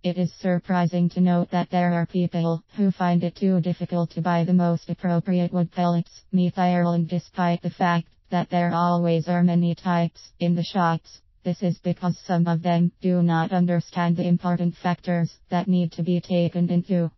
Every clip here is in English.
It is surprising to note that there are people who find it too difficult to buy the most appropriate wood pellets, Meath, Ireland, despite the fact that there always are many types in the shops. This is because some of them do not understand the important factors that need to be taken into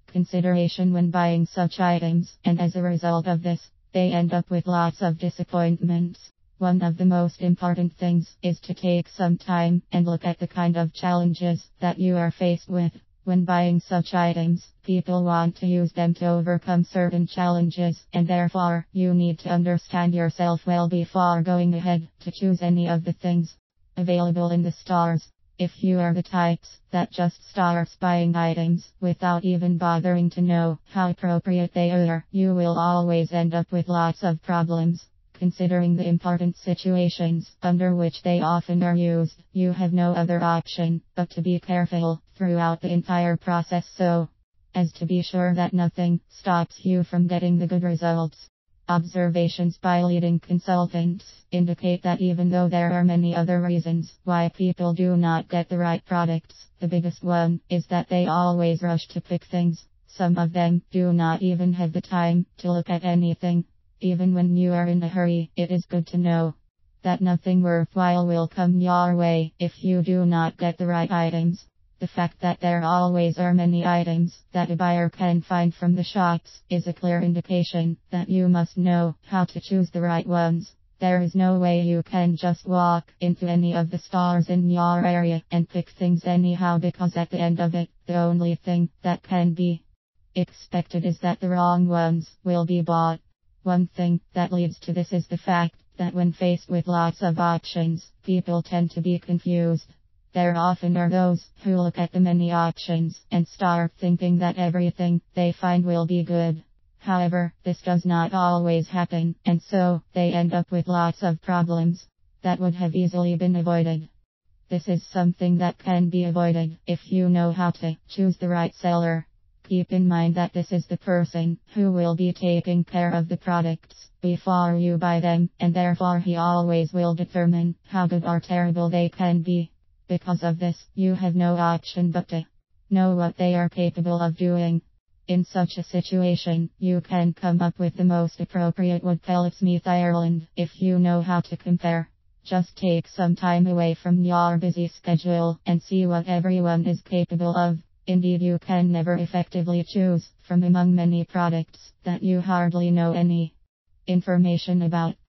consideration when buying such items, and as a result of this, they end up with lots of disappointments. One of the most important things is to take some time and look at the kind of challenges that you are faced with. When buying such items, people want to use them to overcome certain challenges, and therefore, you need to understand yourself well before going ahead to choose any of the things available in the stores. If you are the types that just starts buying items without even bothering to know how appropriate they are, you will always end up with lots of problems. Considering the important situations under which they often are used, you have no other option but to be careful throughout the entire process so as to be sure that nothing stops you from getting the good results. Observations by leading consultants indicate that even though there are many other reasons why people do not get the right products, the biggest one is that they always rush to pick things. Some of them do not even have the time to look at anything. Even when you are in a hurry, it is good to know that nothing worthwhile will come your way if you do not get the right items. The fact that there always are many items that a buyer can find from the shops is a clear indication that you must know how to choose the right ones. There is no way you can just walk into any of the stores in your area and pick things anyhow, because at the end of it, the only thing that can be expected is that the wrong ones will be bought. One thing that leads to this is the fact that when faced with lots of options, people tend to be confused. There often are those who look at the many options and start thinking that everything they find will be good. However, this does not always happen, and so they end up with lots of problems that would have easily been avoided. This is something that can be avoided if you know how to choose the right seller. Keep in mind that this is the person who will be taking care of the products before you buy them, and therefore he always will determine how good or terrible they can be. Because of this, you have no option but to know what they are capable of doing. In such a situation, you can come up with the most appropriate wood pellets, Meath, Ireland, if you know how to compare. Just take some time away from your busy schedule and see what everyone is capable of. Indeed, you can never effectively choose from among many products that you hardly know any information about.